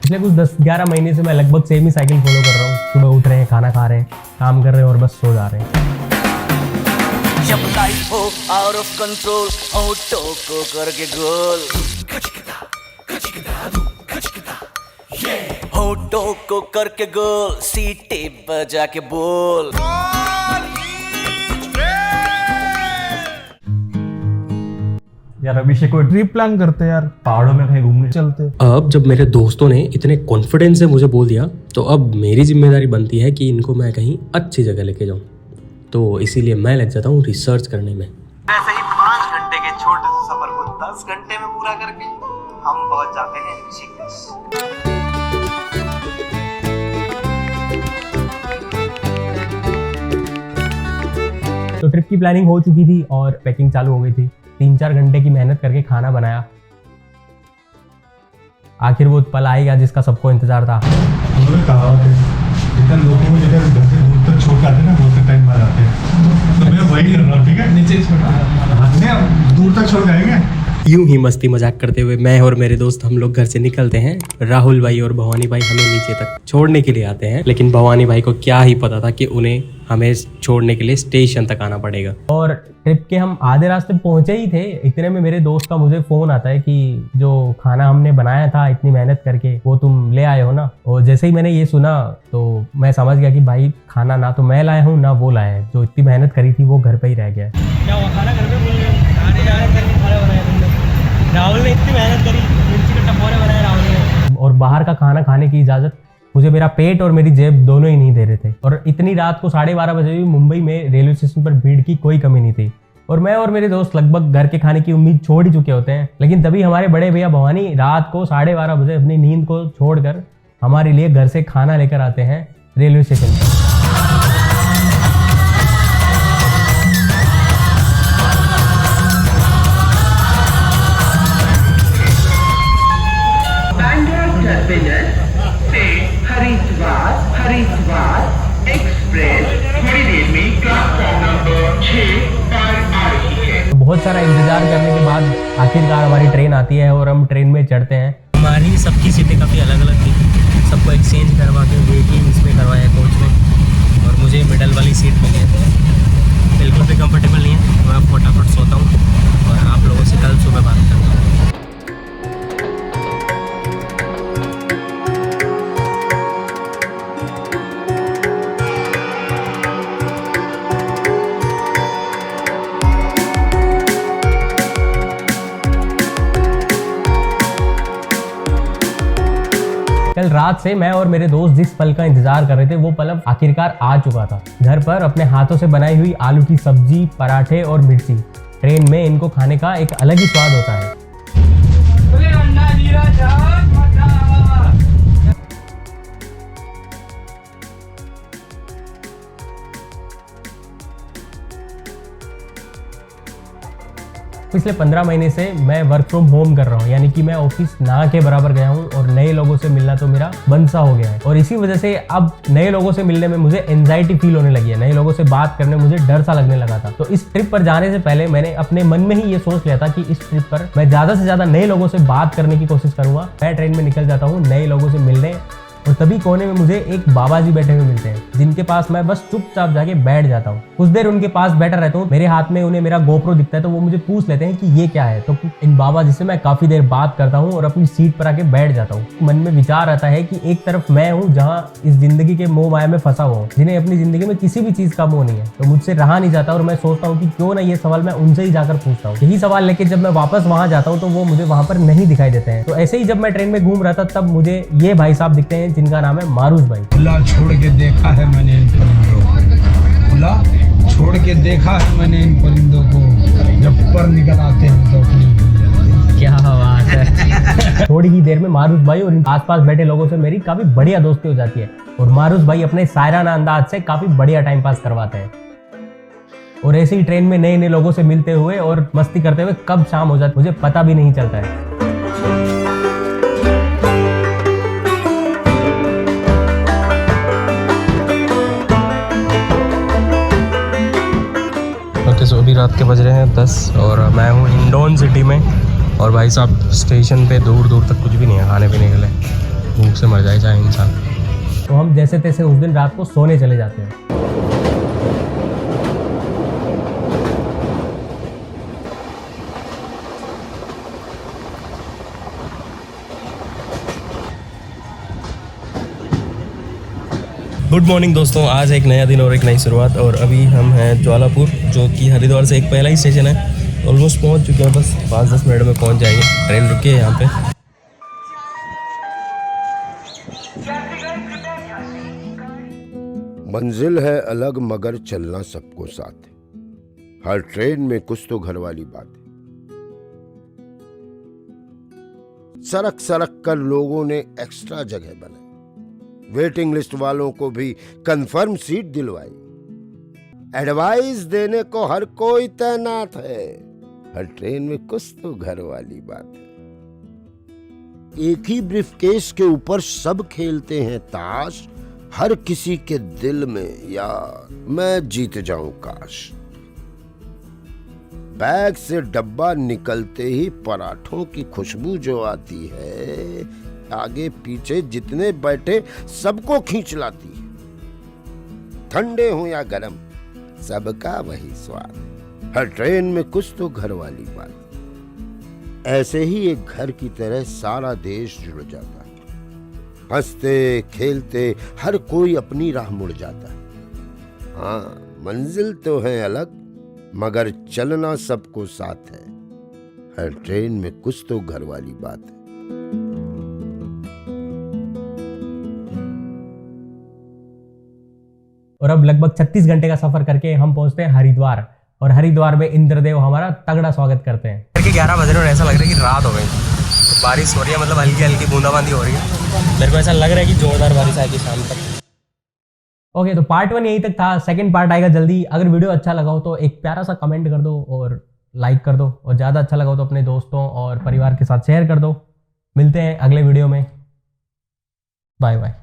पिछले कुछ 10-11 महीने से मैं लगभग सेम ही साइकिल फॉलो कर रहा हूँ। सुबह उठ रहे हैं, खाना खा रहे हैं, काम कर रहे हैं और बस सो जा रहे हैं। जब लाइफ हो आउट ऑफ कंट्रोल, ऑटो को करके गोल, ऑटो को करके गोल, सीटे बजा के बोल। यार अभिषेक को ट्रिप प्लान करते हैं यार, पहाड़ों में कहीं घूमने चलते। अब जब मेरे दोस्तों ने इतने कॉन्फिडेंस से मुझे बोल दिया तो अब मेरी जिम्मेदारी बनती है कि इनको मैं कहीं अच्छी जगह लेके जाऊं। तो इसीलिए मैं लग जाता हूँ रिसर्च करने में। ऐसे ही 5 घंटे के छोटे से सफर को 10 घंटे में पूरा करके हम पहुंच जाते हैं ऋषिकेश। तो ट्रिप की प्लानिंग हो चुकी थी और पैकिंग चालू हो गई थी। 3-4 घंटे की मेहनत करके खाना बनाया। आखिर वो पल आएगा जिसका सबको इंतजार था। उन्होंने कहा इतना लोगों को जगह घर से दूर तक छोड़ आते ना, बहुत टाइम बाद आते हैं, तो मैं वही कर रहा हूँ। ठीक है, नीचे छोड़ दूर तक छोड़ जाएंगे। यूं ही मस्ती मजाक करते हुए मैं और मेरे दोस्त हम लोग घर से निकलते हैं। राहुल भाई और भवानी भाई हमें नीचे तक छोड़ने के लिए आते हैं, लेकिन भवानी भाई को क्या ही पता था कि उन्हें हमें छोड़ने के लिए स्टेशन तक आना पड़ेगा। और ट्रिप के हम आधे रास्ते पहुंचे ही थे, इतने में मेरे दोस्त का मुझे फोन आता है कि जो खाना हमने बनाया था इतनी मेहनत करके वो तुम ले आए हो ना। और जैसे ही मैंने ये सुना तो मैं समझ गया कि भाई खाना ना तो मैं लाया हूँ ना वो लाया है। जो इतनी मेहनत करी थी वो घर पे ही रह गया। क्या हुआ, खाना घर पे भूल गए? खाना बनाया तुमने? राहुल ने इतनी मेहनत करी, मिर्ची के टपोरे बनाए राहुल ने। और बाहर का खाना खाने की इजाजत मुझे मेरा पेट और मेरी जेब दोनों ही नहीं दे रहे थे। और इतनी रात को 12:30 बजे भी मुंबई में रेलवे स्टेशन पर भीड़ की कोई कमी नहीं थी। और मैं और मेरे दोस्त लगभग घर के खाने की उम्मीद छोड़ ही चुके होते हैं, लेकिन तभी हमारे बड़े भैया भवानी रात को 12:30 बजे अपनी नींद को छोड़कर हमारे लिए घर से खाना लेकर आते हैं रेलवे स्टेशन पर। हरिद्वार एक्सप्रेस थोड़ी देर में प्लेटफॉर्म नंबर 6 पर आ रही है। बहुत सारा इंतजार करने के बाद आखिरकार हमारी ट्रेन आती है और हम ट्रेन में चढ़ते हैं। हमारी सबकी सीटें काफ़ी अलग अलग थी, सबको एक्सचेंज करवा के वेटिंग इसमें करवाया कोच में, और मुझे मिडल वाली सीट मिली है। बिल्कुल भी कंफर्टेबल नहीं है, मैं फटाफट सोता हूँ और आप लोगों से कल सुबह बात करता हूँ। कल रात से मैं और मेरे दोस्त जिस पल का इंतजार कर रहे थे वो पल अब आखिरकार आ चुका था। घर पर अपने हाथों से बनाई हुई आलू की सब्जी, पराठे और मिर्ची। ट्रेन में इनको खाने का एक अलग ही स्वाद होता है। पिछले 15 महीने से मैं वर्क फ्रॉम होम कर रहा हूँ, यानी कि मैं ऑफिस ना के बराबर गया हूँ और नए लोगों से मिलना तो मेरा बंद सा हो गया है। और इसी वजह से अब नए लोगों से मिलने में मुझे एंजाइटी फील होने लगी है। नए लोगों से बात करने में मुझे डर सा लगने लगा था। तो इस ट्रिप पर जाने से पहले मैंने अपने मन में ही ये सोच लिया था कि इस ट्रिप पर मैं ज्यादा से ज्यादा नए लोगों से बात करने की कोशिश करूंगा। मैं ट्रेन में निकल जाता हूँ नए लोगों से मिलने, और तभी कोने में मुझे एक बाबा जी बैठे हुए मिलते हैं, जिनके पास मैं बस चुपचाप जाके बैठ जाता हूँ। कुछ देर उनके पास बैठा रहता हूँ। मेरे हाथ में उन्हें मेरा गोप्रो दिखता है तो वो मुझे पूछ लेते हैं कि ये क्या है। तो इन बाबा जी से मैं काफी देर बात करता हूँ और अपनी सीट पर आके बैठ जाता हूँ। मन में विचार आता है कि एक तरफ मैं हूँ जहाँ इस जिंदगी के मोह माया में फंसा हुआ हूँ, जिन्हें अपनी जिंदगी में किसी भी चीज का मोह नहीं है। तो मुझसे रहा नहीं जाता और मैं सोचता हूँ कि क्यों ना ये सवाल मैं उनसे ही जाकर पूछता हूँ। यही सवाल लेके जब मैं वापस वहां जाता हूँ तो वो मुझे वहां पर नहीं दिखाई देते हैं। तो ऐसे ही जब मैं ट्रेन में घूम रहा था तब मुझे ये भाई साहब दिखते हैं, जिनका नाम है मारूफ भाई। खुला छोड़ के देखा है मैंने इन परिंदों को, खुला छोड़ के देखा है मैंने इन परिंदों को, जब पर निकल आते हैं तो अपनी। क्या बात है। थोड़ी ही देर में मारूफ भाई और आसपास बैठे लोगों से मेरी काफी बढ़िया दोस्ती हो जाती है और मारूफ भाई अपने शायराना अंदाज से काफी बढ़िया टाइम पास करवाते हैं। और ऐसे ही ट्रेन में नए नए लोगों से मिलते हुए और मस्ती करते हुए कब शाम हो जाती मुझे पता भी नहीं चलता है। तो अभी रात के बज रहे हैं 10 और मैं हूँ इंडोन सिटी में। और भाई साहब स्टेशन पे दूर दूर तक कुछ भी नहीं है खाने पीने के लिए, भूख भूख से मर जाए चाहे इंसान। तो हम जैसे तैसे उस दिन रात को सोने चले जाते हैं। गुड मॉर्निंग दोस्तों, आज एक नया दिन और एक नई शुरुआत। और अभी हम हैं ज्वालापुर, जो कि हरिद्वार से एक पहला ही स्टेशन है। ऑलमोस्ट पहुंच चुके हैं, बस 5-10 मिनट में पहुंच जाएंगे। ट्रेन रुकी है यहाँ पे। मंजिल है अलग मगर चलना सबको साथ है। हर ट्रेन में कुछ तो घर वाली बात है। सरक सरक कर लोगों ने एक्स्ट्रा जगह बनाई, वेटिंग लिस्ट वालों को भी कंफर्म सीट दिलवाई। एडवाइस देने को हर कोई तैनात है। हर ट्रेन में कुछ तो घर वाली बात है। एक ही ब्रीफकेस के ऊपर सब खेलते हैं ताश। हर किसी के दिल में यार मैं जीत जाऊं काश। बैग से डब्बा निकलते ही पराठों की खुशबू जो आती है, आगे पीछे जितने बैठे सबको खींच लाती है। ठंडे हो या गरम, सबका वही स्वाद। हर ट्रेन में कुछ तो घर वाली बात। ऐसे ही एक घर की तरह सारा देश जुड़ जाता है। हंसते खेलते हर कोई अपनी राह मुड़ जाता है। हाँ, मंजिल तो है अलग मगर चलना सबको साथ है। हर ट्रेन में कुछ तो घर वाली बात है। और अब लगभग 36 घंटे का सफर करके हम पहुंचते हैं हरिद्वार। और हरिद्वार में इंद्रदेव हमारा तगड़ा स्वागत करते हैं। 11 बज रहे और ऐसा लग रहा है कि रात हो गई। तो बारिश हो रही है, मतलब हल्की हल्की बूंदाबांदी हो रही है। मेरे को ऐसा लग रहा है कि जोरदार बारिश आएगी शाम तक। ओके, तो पार्ट 1 यहीं तक था। सेकंड पार्ट आएगा जल्दी। अगर वीडियो अच्छा लगा हो तो एक प्यारा सा कमेंट कर दो और लाइक कर दो, और ज़्यादा अच्छा लगा हो तो अपने दोस्तों और परिवार के साथ शेयर कर दो। मिलते हैं अगले वीडियो में। Bye bye.